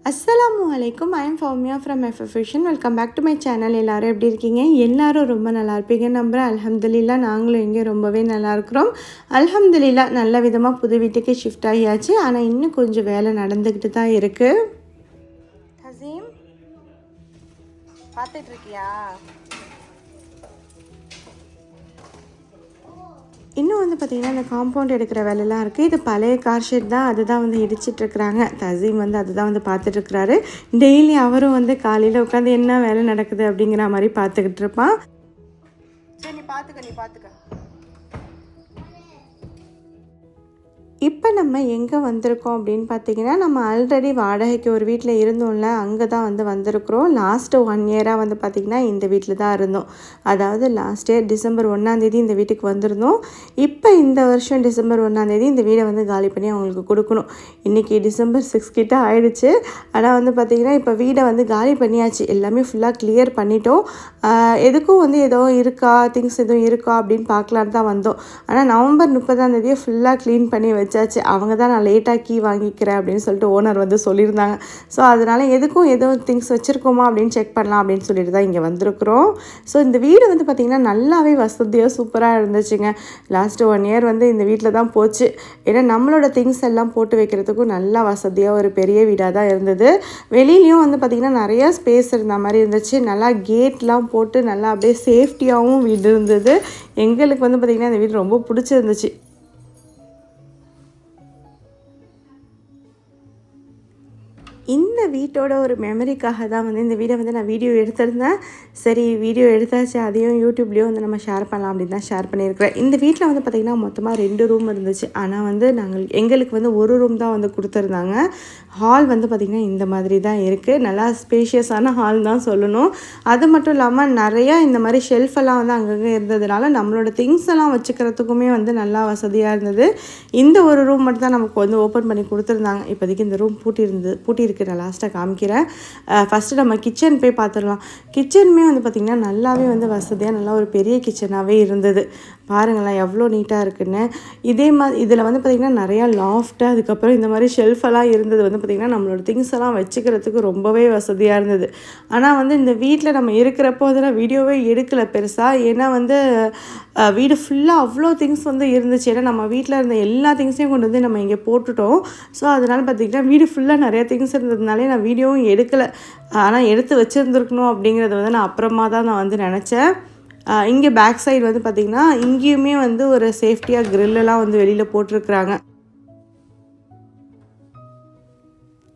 அஸ்ஸலாமு அலைக்கும். I am Fowmiya from எஃப்எஃபிஷன். Welcome back to my channel. எல்லோரும் எப்படி இருக்கீங்க? எல்லோரும் ரொம்ப நல்லா இருப்பீங்க நம்புகிறேன். அல்ஹம்துலில்லாஹ் நாங்களும் இங்கே ரொம்பவே நல்லா இருக்கிறோம். அல்ஹம்துலில்லாஹ் நல்ல விதமாக புது வீட்டுக்கு ஷிஃப்ட் ஆகியாச்சு. ஆனால் இன்னும் கொஞ்சம் வேலை நடந்துக்கிட்டு தான் இருக்குது. ஹசீம் பார்த்துட்டு இருக்கியா? இன்னும் வந்து பார்த்திங்கன்னா இந்த காம்பவுண்ட் எடுக்கிற வேலைலாம் இருக்குது. இது பழைய கார் ஷெட் தான், அதுதான் வந்து இடிச்சிட்ருக்குறாங்க. தசீம் வந்து அதுதான் வந்து பார்த்துட்ருக்குறாரு. டெய்லி அவரும் வந்து காலையில் உட்காந்து என்ன வேலை நடக்குது அப்படிங்கிற மாதிரி பார்த்துக்கிட்டு இருப்பான். சரி நீ பார்த்துக்க. இப்போ நம்ம எங்கே வந்திருக்கோம் அப்படின்னு பார்த்தீங்கன்னா, நம்ம ஆல்ரெடி வாடகைக்கு ஒரு வீட்டில் இருந்தோம்ல, அங்கே தான் வந்து வந்திருக்கிறோம். லாஸ்ட்டு 1 இயராக வந்து பார்த்திங்கன்னா இந்த வீட்டில் தான் இருந்தோம். அதாவது லாஸ்ட் இயர் டிசம்பர் 1ஆந்தேதி இந்த வீட்டுக்கு வந்திருந்தோம். இப்போ இந்த வருஷம் டிசம்பர் 1ஆந்தேதி இந்த வீடை வந்து காலி பண்ணி அவங்களுக்கு கொடுக்கணும். இன்றைக்கி டிசம்பர் 6 கிட்ட ஆயிடுச்சு. ஆனால் வந்து பார்த்திங்கன்னா இப்போ வீடை வந்து காலி பண்ணியாச்சு. எல்லாமே ஃபுல்லாக கிளியர் பண்ணிட்டோம். எதுக்கும் வந்து ஏதோ இருக்கா, திங்ஸ் எதுவும் இருக்கா அப்படின்னு பார்க்கலான்னு தான் வந்தோம். ஆனால் நவம்பர் 30ஆந்தேதியே ஃபுல்லாக க்ளீன் பண்ணி வச்சாச்சு. அவங்க தான் நான் லேட்டாக கீ வாங்கிக்கிறேன் அப்படின்னு சொல்லிட்டு ஓனர் வந்து சொல்லியிருந்தாங்க. ஸோ அதனால் எதுக்கும் எதுவும் திங்ஸ் வச்சுருக்கோமா அப்படின்னு செக் பண்ணலாம் அப்படின்னு சொல்லிட்டு தான் இங்கே வந்திருக்கிறோம். ஸோ இந்த வீடு வந்து பார்த்திங்கன்னா நல்லாவே வசதியாக சூப்பராக இருந்துச்சுங்க. லாஸ்ட்டு 1 இயர் வந்து இந்த வீட்டில் தான் போச்சு. ஏன்னா நம்மளோட திங்ஸ் எல்லாம் போட்டு வைக்கிறதுக்கும் நல்லா வசதியாக ஒரு பெரிய வீடாக தான் இருந்தது. வெளியிலையும் வந்து பார்த்திங்கன்னா நிறையா ஸ்பேஸ் இருந்த மாதிரி இருந்துச்சு. நல்லா கேட்லாம் போட்டு நல்லா அப்படியே சேஃப்டியாகவும் வீடு இருந்தது. எங்களுக்கு வந்து பார்த்திங்கன்னா இந்த வீடு ரொம்ப பிடிச்சிருந்துச்சு. இந்த வீட்டோட ஒரு மெமரிக்காக தான் வந்து இந்த வீடை வந்து நான் வீடியோ எடுத்திருந்தேன். சரி வீடியோ எடுத்தாச்சு, அதையும் யூடியூப்லேயும் வந்து நம்ம ஷேர் பண்ணலாம் அப்படின்னு தான் ஷேர் பண்ணியிருக்கிறேன். இந்த வீட்டில் வந்து பார்த்திங்கன்னா மொத்தமாக 2 ரூம் இருந்துச்சு. ஆனால் வந்து எங்களுக்கு வந்து ஒரு ரூம் தான் வந்து கொடுத்துருந்தாங்க. ஹால் வந்து பார்த்திங்கன்னா இந்த மாதிரி தான் இருக்குது. நல்லா ஸ்பேஷியஸான ஹால் தான் சொல்லணும். அது மட்டும் இல்லாமல் நிறையா இந்த மாதிரி ஷெல்ஃபெல்லாம் வந்து அங்கங்கே இருந்ததுனால நம்மளோட திங்ஸ் எல்லாம் வச்சுக்கிறதுக்குமே வந்து நல்லா வசதியாக இருந்தது. இந்த ஒரு ரூம் மட்டும் தான் நமக்கு வந்து ஓப்பன் பண்ணி கொடுத்துருந்தாங்க. இப்போதைக்கு இந்த ரூம் பூட்டியிருக்கு. நான் லாஸ்ட்டாக காமிக்கிறேன். ஃபஸ்ட்டு நம்ம கிச்சன் போய் பார்த்துடலாம். கிச்சனுமே வந்து பார்த்திங்கன்னா நல்லாவே வந்து வசதியாக நல்லா ஒரு பெரிய கிச்சனாகவே இருந்தது. பாருங்களேன் எவ்வளோ நீட்டாக இருக்குன்னு. இதே மாதிரி இதில் வந்து பார்த்திங்கன்னா நிறையா லாஃப்ட்டு, அதுக்கப்புறம் இந்த மாதிரி ஷெல்ஃபெல்லாம் இருந்தது வந்து பார்த்திங்கன்னா நம்மளோட திங்ஸ் எல்லாம் வச்சுக்கிறதுக்கு ரொம்பவே வசதியாக இருந்தது. ஆனால் வந்து இந்த வீட்டில் நம்ம இருக்கிறப்போ அதெல்லாம் வீடியோவே எடுக்கலை பெருசாக. ஏன்னா வந்து வீடு ஃபுல்லாக அவ்வளோ திங்ஸ் வந்து இருந்துச்சு. ஏன்னா நம்ம வீட்டில் இருந்த எல்லா திங்ஸையும் கொண்டு வந்து நம்ம இங்கே போட்டுட்டோம். ஸோ அதனால் பார்த்திங்கன்னா வீடு ஃபுல்லாக நிறையா திங்ஸ் இருந்ததுனாலே நான் வீடியோவும் எடுக்கலை. ஆனால் எடுத்து வச்சுருந்துருக்கணும் அப்படிங்கிறத வந்து நான் அப்புறமா தான் நான் வந்து நினச்சேன். இங்கே பேக் சைடு வந்து பார்த்திங்கன்னா இங்கேயுமே வந்து ஒரு சேஃப்டியாக கிரில்லெல்லாம் வந்து வெளியில் போட்டிருக்குறாங்க.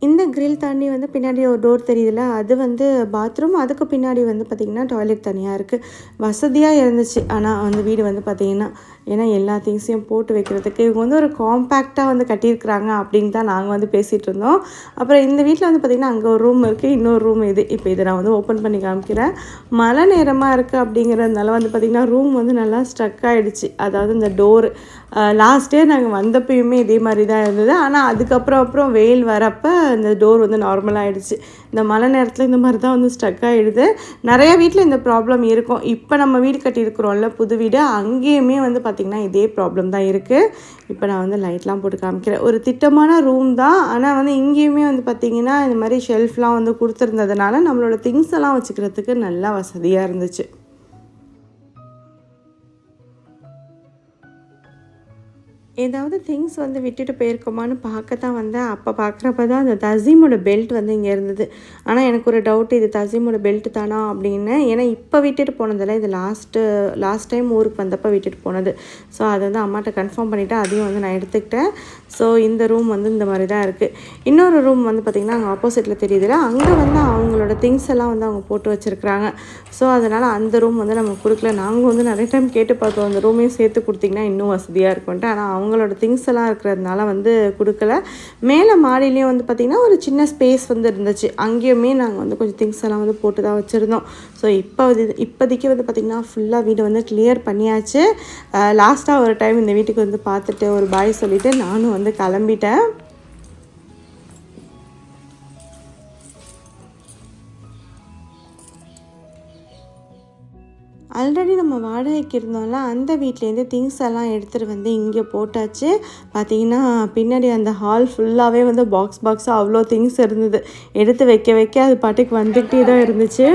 இந்த கிரில் தாண்டி வந்து பின்னாடி ஒரு டோர் தெரியுதுல்ல, அது வந்து பாத்ரூம். அதுக்கு பின்னாடி வந்து பார்த்திங்கன்னா டாய்லெட் தனியாக இருக்குது. வசதியாக இருந்துச்சு. ஆனால் வந்து வீடு வந்து பார்த்திங்கன்னா ஏன்னா எல்லா திங்ஸையும் போட்டு வைக்கிறதுக்கு இவங்க வந்து ஒரு காம்பேக்டாக வந்து கட்டியிருக்கிறாங்க அப்படின்னு தான் நாங்கள் வந்து பேசிகிட்டு இருந்தோம். அப்புறம் இந்த வீட்டில் வந்து பார்த்திங்கன்னா அங்கே ஒரு ரூம் இருக்குது, இன்னொரு ரூம் இது. இப்போ இதை நான் வந்து ஓப்பன் பண்ணி காமிக்கிறேன். மழை நேரமாக இருக்குது அப்படிங்கிறதுனால வந்து பார்த்திங்கன்னா ரூம் வந்து நல்லா ஸ்ட்ரக் ஆகிடுச்சு. அதாவது இந்த டோரு லாஸ்ட் இயர் நாங்கள் வந்தப்பயுமே இதே மாதிரி தான் இருந்தது. ஆனால் அதுக்கப்புறம் வெயில் வரப்போ இந்த டோர் வந்து நார்மலாகிடுச்சு. இந்த மழை நேரத்தில் இந்த மாதிரி தான் வந்து ஸ்ட்ரக் ஆகிடுது. நிறையா வீட்டில் இந்த ப்ராப்ளம் இருக்கும். இப்போ நம்ம வீடு கட்டியிருக்கிறோம்ல புது வீடு, அங்கேயுமே வந்து பார்த்திங்கன்னா இதே ப்ராப்ளம் தான் இருக்குது. இப்போ நான் வந்து லைட்லாம் போட்டு காமிக்கிறேன். ஒரு திட்டமான ரூம் தான். ஆனால் வந்து இங்கேயுமே வந்து பார்த்திங்கன்னா இந்த மாதிரி ஷெல்ஃப்லாம் வந்து கொடுத்துருந்ததுனால நம்மளோட திங்ஸ் எல்லாம் வச்சுக்கிறதுக்கு நல்லா வசதியாக இருந்துச்சு. ஏதாவது திங்ஸ் வந்து விட்டுட்டு போயிருக்கோமான்னு பார்க்க தான் வந்தேன். அப்போ பார்க்குறப்ப தான் அந்த தசீமோட பெல்ட் வந்து இங்கே இருந்தது. ஆனால் எனக்கு ஒரு டவுட், இது தசீமோட பெல்ட் தானா அப்படின்னு. ஏன்னா இப்போ விட்டுட்டு போனதில்லை, இது லாஸ்ட் டைம் ஊருக்கு வந்தப்போ விட்டுட்டு போனது. ஸோ அதை வந்து அம்மாட்ட கன்ஃபார்ம் பண்ணிவிட்டு அதையும் வந்து நான் எடுத்துக்கிட்டேன். ஸோ இந்த ரூம் வந்து இந்த மாதிரி தான் இருக்குது. இன்னொரு ரூம் வந்து பார்த்திங்கன்னா அங்கே ஆப்போசிட்டில் தெரியுதுல, அங்கே வந்து அவங்களோட திங்ஸ் எல்லாம் வந்து அவங்க போட்டு வச்சுருக்குறாங்க. ஸோ அதனால் அந்த ரூம் வந்து நம்ம கொடுக்கல. நாங்கள் வந்து நிறைய டைம் கேட்டு பார்த்தோம், அந்த ரூமையும் சேர்த்து கொடுத்திங்கன்னா இன்னும் வசதியாக இருக்கும்ன்ட்டு. ஆனால் அவங்களோட திங்ஸ் எல்லாம் இருக்கிறதுனால வந்து கொடுக்கல. மேலே மாடியிலையும் வந்து பார்த்திங்கன்னா ஒரு சின்ன ஸ்பேஸ் வந்து இருந்துச்சு. அங்கேயுமே நாங்கள் வந்து கொஞ்சம் திங்ஸ் எல்லாம் வந்து போட்டு தான் வச்சுருந்தோம். ஸோ இப்போதைக்கு வந்து பார்த்திங்கன்னா ஃபுல்லாக வீடு வந்து கிளியர் பண்ணியாச்சு. லாஸ்ட்டாக ஒரு டைம் இந்த வீட்டுக்கு வந்து பார்த்துட்டு ஒரு பாய் சொல்லிவிட்டு நானும் வந்து கிளம்பிட்டேன். ஆல்ரெடி நம்ம வாடகைக்கு இருந்தோம்ல அந்த வீட்லேருந்து திங்ஸ் எல்லாம் எடுத்துகிட்டு வந்து இங்கே போட்டாச்சு. பார்த்திங்கன்னா பின்னாடி அந்த ஹால் ஃபுல்லாகவே வந்து பாக்ஸாக அவ்வளோ திங்ஸ் இருந்தது. எடுத்து வைக்க வைக்க அது பாட்டுக்கு வந்துக்கிட்டே தான் இருந்துச்சு.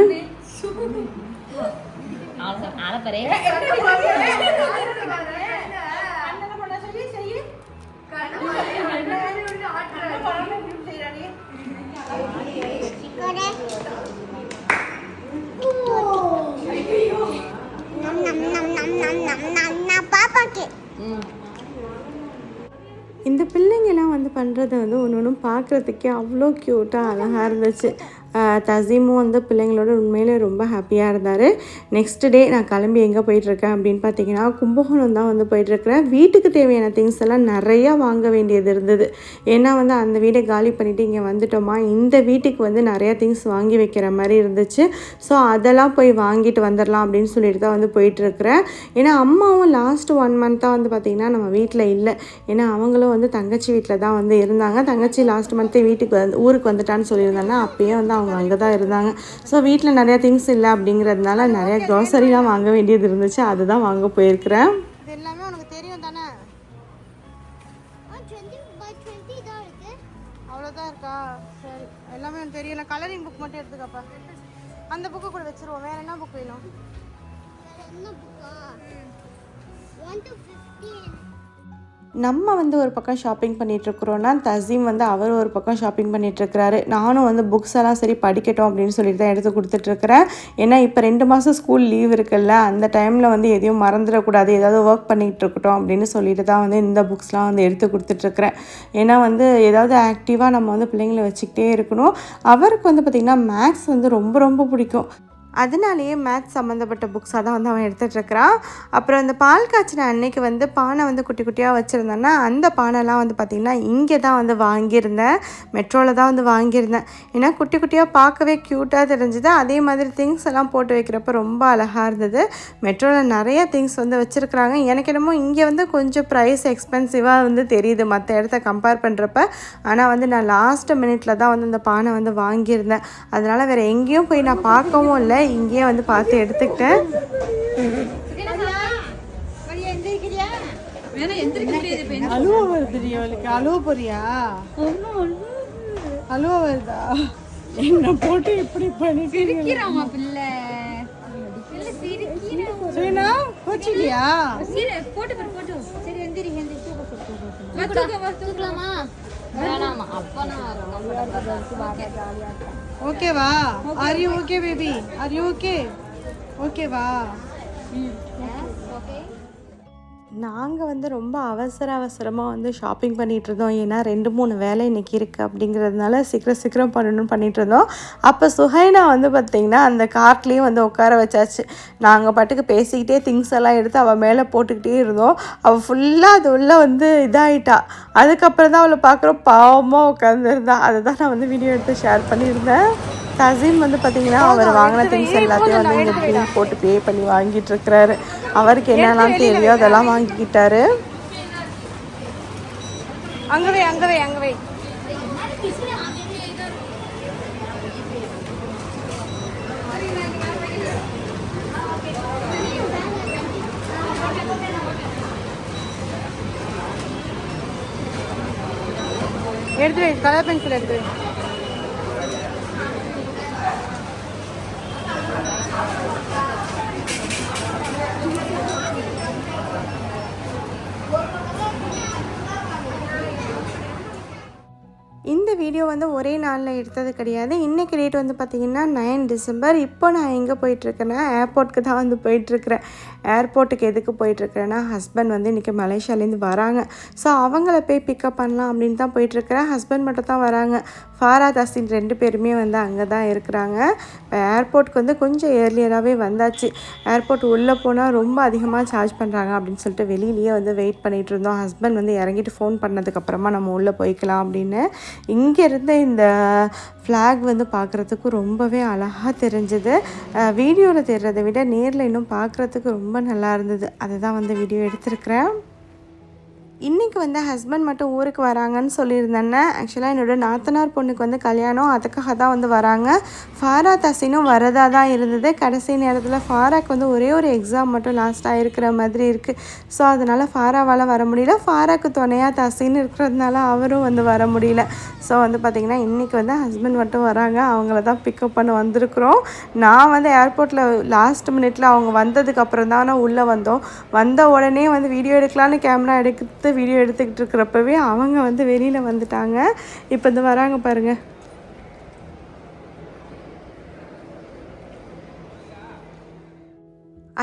இந்த பிள்ளைங்கெல்லாம் வந்து பண்ணுறது வந்து ஒன்று ஒன்றும் பார்க்குறதுக்கே அவ்வளோ க்யூட்டாக அழகாக இருந்துச்சு. தசீமும் வந்து பிள்ளைங்களோட உண்மையிலே ரொம்ப ஹாப்பியாக இருந்தார். நெக்ஸ்ட் டே நான் கிளம்பி எங்கே போயிட்டுருக்கேன் அப்படின்னு பார்த்தீங்கன்னா கும்பகோணம் தான் வந்து போயிட்டுருக்கிறேன். வீட்டுக்கு தேவையான திங்ஸ் எல்லாம் நிறையா வாங்க வேண்டியது இருந்தது. ஏன்னா வந்து அந்த வீடை காலி பண்ணிவிட்டு இங்கே வந்துட்டோமா, இந்த வீட்டுக்கு வந்து நிறையா திங்ஸ் வாங்கி வைக்கிற மாதிரி இருந்துச்சு. ஸோ அதெல்லாம் போய் வாங்கிட்டு வந்துடலாம் அப்படின்னு சொல்லிட்டு தான் வந்து போயிட்டுருக்கிறேன். ஏன்னா அம்மாவும் லாஸ்ட் 1 மந்த்தாக வந்து பார்த்திங்கன்னா நம்ம வீட்டில் இல்லை. ஏன்னா அவங்களும் வந்து தங்கச்சி வீட்டில் தான் வந்து இருந்தாங்க. தங்கச்சி லாஸ்ட் மந்த்தே வீட்டுக்கு ஊருக்கு வந்துட்டான்னு சொல்லியிருந்தாங்க. அப்போயே வந்து அவங்க அங்கே தான் இருந்தாங்க. ஸோ வீட்டில் நிறையா திங்ஸ் இல்லை அப்படிங்கிறதுனால நிறையா க்ராசரிலாம் வாங்க வேண்டியது இருந்துச்சு. அதுதான் வாங்க போயிருக்கிறேன். இது எல்லாமே உனக்கு தெரியும் தானே? அவ்வளோதான் இருக்கா? சரி, எல்லாமே எனக்கு தெரியல. கலரிங் புக் மட்டும் எடுத்துக்கப்பா. அந்த புக்கு கூட வச்சுருவோம். வேறு என்ன புக் வேணும்? நம்ம வந்து ஒரு பக்கம் ஷாப்பிங் பண்ணிகிட்ருக்குறோன்னா தசீம் வந்து அவர் ஒரு பக்கம் ஷாப்பிங் பண்ணிகிட்ருக்கிறாரு. நானும் வந்து புக்ஸ் எல்லாம் சரி படிக்கட்டும் அப்படின்னு சொல்லிட்டு தான் எடுத்து கொடுத்துட்ருக்குறேன். ஏன்னா இப்போ 2 மாதம் ஸ்கூல் லீவ் இருக்குல்ல, அந்த டைமில் வந்து எதையும் மறந்துடக்கூடாது, ஏதாவது ஒர்க் பண்ணிகிட்டு இருக்கட்டும் அப்படின்னு சொல்லிட்டு தான் வந்து இந்த புக்ஸ்லாம் வந்து எடுத்து கொடுத்துட்ருக்குறேன். ஏன்னா வந்து ஏதாவது ஆக்டிவாக நம்ம வந்து பிள்ளைங்களை வச்சுக்கிட்டே இருக்கணும். அவருக்கு வந்து பார்த்திங்கன்னா மேக்ஸ் வந்து ரொம்ப ரொம்ப பிடிக்கும். அதனாலேயே மேத்ஸ் சம்மந்தப்பட்ட புக்ஸாக தான் வந்து அவன் எடுத்துகிட்ருக்கிறான். அப்புறம் இந்த பால் காய்ச்சின அன்னைக்கு வந்து பானை வந்து குட்டி குட்டியாக வச்சுருந்தேன்னா அந்த பானைலாம் வந்து பார்த்திங்கன்னா இங்கே தான் வந்து வாங்கியிருந்தேன். மெட்ரோவில் தான் வந்து வாங்கியிருந்தேன். ஏன்னா குட்டி குட்டியாக பார்க்கவே க்யூட்டாக தெரிஞ்சுது. அதே மாதிரி திங்ஸ் எல்லாம் போட்டு வைக்கிறப்ப ரொம்ப அழகாக இருந்தது. மெட்ரோவில் நிறைய திங்ஸ் வந்து வச்சுருக்குறாங்க. எனக்கு என்னமோ இங்கே வந்து கொஞ்சம் ப்ரைஸ் எக்ஸ்பென்சிவாக வந்து தெரியுது மற்ற இடத்த கம்பேர் பண்ணுறப்ப. ஆனால் வந்து நான் லாஸ்ட் மினிட்டில் தான் வந்து இந்த பானை வந்து வாங்கியிருந்தேன். அதனால் வேறு எங்கேயும் போய் நான் பார்க்கவும் இல்லை, இங்கேயே வந்து பார்த்து எடுத்துக்கிட்டேன். அலுவா வருது, அவளுக்கு அலுவா போறியா? அலுவா வருதா? என்ன போட்டு இப்படி பண்ணிக்கிறீங்க பிள்ளை? சரிண்ணா கோச்சிக்கியா? ஓகேவா? Are you okay baby? Are you okay? ஓகேவா? நாங்கள் வந்து ரொம்ப அவசரமாக வந்து ஷாப்பிங் பண்ணிகிட்டு இருந்தோம். ஏன்னா 2-3 வேலை இன்றைக்கி இருக்குது அப்படிங்கிறதுனால சீக்கிரம் பண்ணணும்னு பண்ணிகிட்டு இருந்தோம். அப்போ சுஹைனா வந்து பார்த்திங்கன்னா அந்த கார்ட்லேயே வந்து உட்கார வச்சாச்சு. நாங்கள் பாட்டுக்கு பேசிக்கிட்டே திங்ஸ் எல்லாம் எடுத்து அவள் மேலே போட்டுக்கிட்டே இருந்தோம். அவள் ஃபுல்லாக அது உள்ளே வந்து இதாகிட்டா. அதுக்கப்புறம் தான் அவளை பார்க்குறோம் பாவமாக உட்காந்துருந்தா. அதை தான் நான் வந்து வீடியோ எடுத்து ஷேர் பண்ணியிருந்தேன். தசீம் வந்து பார்த்திங்கன்னா அவர் வாங்கின திங்ஸ் எல்லாத்தையும் வந்து இந்த பில் போட்டு பே பண்ணி வாங்கிட்டு இருக்கிறாரு. அவருக்கு என்னெல்லாம் தெரியும் அதெல்லாம் வாங்கிக்கிட்டாரு. அங்கவே எடுத்து கலர் பென்சில் எடுத்து. இந்த வீடியோ வந்து ஒரே நாளில் எடுத்தது கிடையாது. இன்றைக்கி டேட் வந்து பார்த்திங்கன்னா 9 டிசம்பர். இப்போ நான் எங்கே போயிட்டுருக்கேன்னா ஏர்போர்ட்டுக்கு தான் வந்து போயிட்டுருக்கிறேன். ஏர்போர்ட்டுக்கு எதுக்கு போயிட்டுருக்கிறேன்னா ஹஸ்பண்ட் வந்து இன்றைக்கி மலேசியாலேருந்து வராங்க. ஸோ அவங்கள போய் பிக்கப் பண்ணலாம் அப்படின்னு தான் போயிட்டுருக்கிறேன். ஹஸ்பண்ட் மட்டும் தான் வராங்க. ஃபாரா தசின் 2 பேருமே வந்து அங்கே தான் இருக்கிறாங்க. இப்போ ஏர்போர்ட்டுக்கு வந்து கொஞ்சம் ஏர்லியராகவே வந்தாச்சு. ஏர்போர்ட் உள்ளே போனால் ரொம்ப அதிகமாக சார்ஜ் பண்ணுறாங்க அப்படின்னு சொல்லிட்டு வெளியிலேயே வந்து வெயிட் பண்ணிகிட்டு இருந்தோம். ஹஸ்பண்ட் வந்து இறங்கிட்டு ஃபோன் பண்ணதுக்கப்புறமா நம்ம உள்ளே போய்க்கலாம் அப்படின்னு. இங்கேருந்து இந்த ஃப்ளாக் வந்து பார்க்குறதுக்கு ரொம்பவே அழகாக தெரிஞ்சது. வீடியோவில் தெரிகிறத விட நேரில் இன்னும் பார்க்குறதுக்கு ரொம்ப நல்லா இருந்தது. அதை தான் வந்து வீடியோ எடுத்திருக்கிறேன். இன்றைக்கி வந்து ஹஸ்பண்ட் மட்டும் ஊருக்கு வராங்கன்னு சொல்லியிருந்தேன்னே. ஆக்சுவலாக என்னோடய நாத்தனார் பொண்ணுக்கு வந்து கல்யாணம், அதுக்காக தான் வந்து வராங்க. ஃபாரா தசினும் வரதா தான் இருந்தது. கடைசி நேரத்தில் ஃபாராக்கு வந்து ஒரே ஒரு எக்ஸாம் மட்டும் லாஸ்ட்டாக இருக்கிற மாதிரி இருக்குது. ஸோ அதனால் ஃபாராவால் வர முடியல. ஃபாராக்கு துணையாக தசின்னு இருக்கிறதுனால அவரும் வந்து வர முடியல. ஸோ வந்து பார்த்திங்கன்னா இன்றைக்கி வந்து ஹஸ்பண்ட் மட்டும் வராங்க. அவங்கள தான் பிக்கப் பண்ண வந்திருக்கிறோம். நான் வந்து ஏர்போர்ட்டில் லாஸ்ட் மினிட்ல அவங்க வந்ததுக்கப்புறம் தான் உள்ளே வந்தோம். வந்த உடனே வந்து வீடியோ எடுக்கலான்னு கேமரா எடுத்து வீடியோ எடுத்துக்கிட்டு இருக்கிறப்பவே அவங்க வந்து வெளியில் வந்துட்டாங்க. இப்போ இந்த வராங்க பாருங்கள்.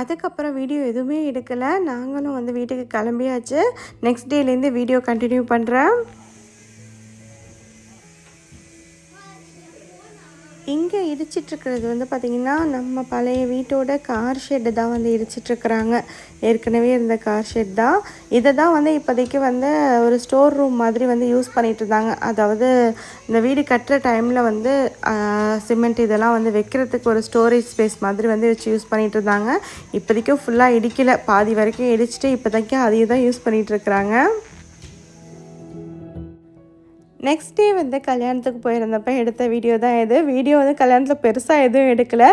அதுக்கப்புறம் வீடியோ எதுவுமே எடுக்கலை. நாங்களும் வந்து வீட்டுக்கு கிளம்பியாச்சு. நெக்ஸ்ட் டேலேருந்து வீடியோ கண்டினியூ பண்ணுறேன். இங்கே இடிச்சிட்ருக்கிறது வந்து பார்த்திங்கன்னா நம்ம பழைய வீட்டோட கார் ஷெட்டு தான் வந்து இடிச்சிட்ருக்குறாங்க. ஏற்கனவே இருந்த கார் ஷெட் தான். இதை தான் வந்து இப்போதைக்கு வந்து ஒரு ஸ்டோர் ரூம் மாதிரி வந்து யூஸ் பண்ணிகிட்டு இருந்தாங்க. அதாவது இந்த வீடு கட்டுற டைமில் வந்து சிமெண்ட் இதெல்லாம் வந்து வைக்கிறதுக்கு ஒரு ஸ்டோரேஜ் ஸ்பேஸ் மாதிரி வந்து வச்சு யூஸ் பண்ணிகிட்டு இருந்தாங்க. இப்போதைக்கும் ஃபுல்லாக இடிக்கலை, பாதி வரைக்கும் இடிச்சிட்டு இப்போதைக்கு அதையும் தான் யூஸ் பண்ணிகிட்ருக்குறாங்க. நெக்ஸ்ட் டே வந்து கல்யாணத்துக்கு போயிருந்தப்போ எடுத்த வீடியோ தான் இது. வீடியோ வந்து கல்யாணத்தில் பெருசாக எதுவும் எடுக்கலை.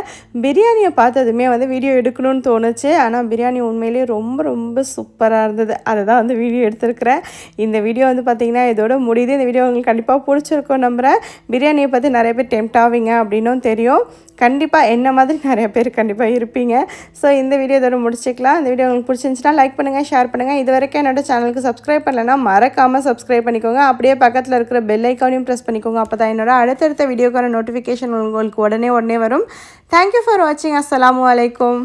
பிரியாணியை பார்த்ததுமே வந்து வீடியோ எடுக்கணும்னு தோணுச்சு. ஆனால் பிரியாணி உண்மையிலேயே ரொம்ப ரொம்ப சூப்பராக இருந்தது. அதை தான் வந்து வீடியோ எடுத்துருக்கிறேன். இந்த வீடியோ வந்து பார்த்திங்கன்னா இதோட முடியுது. இந்த வீடியோ உங்களுக்கு கண்டிப்பாக பிடிச்சிருக்கோம் நம்புகிறேன். பிரியாணியை பற்றி நிறைய பேர் டெம்ப்ட் ஆவீங்க அப்படின்னும் தெரியும். கண்டிப்பாக என்ன மாதிரி நிறைய பேர் கண்டிப்பாக இருப்பீங்க. ஸோ இந்த வீடியோ இதோட முடிச்சிக்கலாம். இந்த வீடியோ உங்களுக்கு பிடிச்சிருந்துச்சுன்னா லைக் பண்ணுங்கள், ஷேர் பண்ணுங்கள். இது வரைக்கும் என்னோட சேனலுக்கு சப்ஸ்கிரைப் பண்ணலைன்னா மறக்காமல் சப்ஸ்கிரைப் பண்ணிக்கோங்க. அப்படியே பக்கத்தில் இருக்கிற பெல் ஐக்கானையும் ப்ரெஸ் பண்ணிக்கோங்க. அப்போ தான் என்னோட அடுத்தடுத்த வீடியோக்கான நோட்டிஃபிகேஷன் உங்களுக்கு உடனே வரும். தேங்க்யூ ஃபார் வாட்சிங். அஸ்ஸலாமு அலைக்கும்.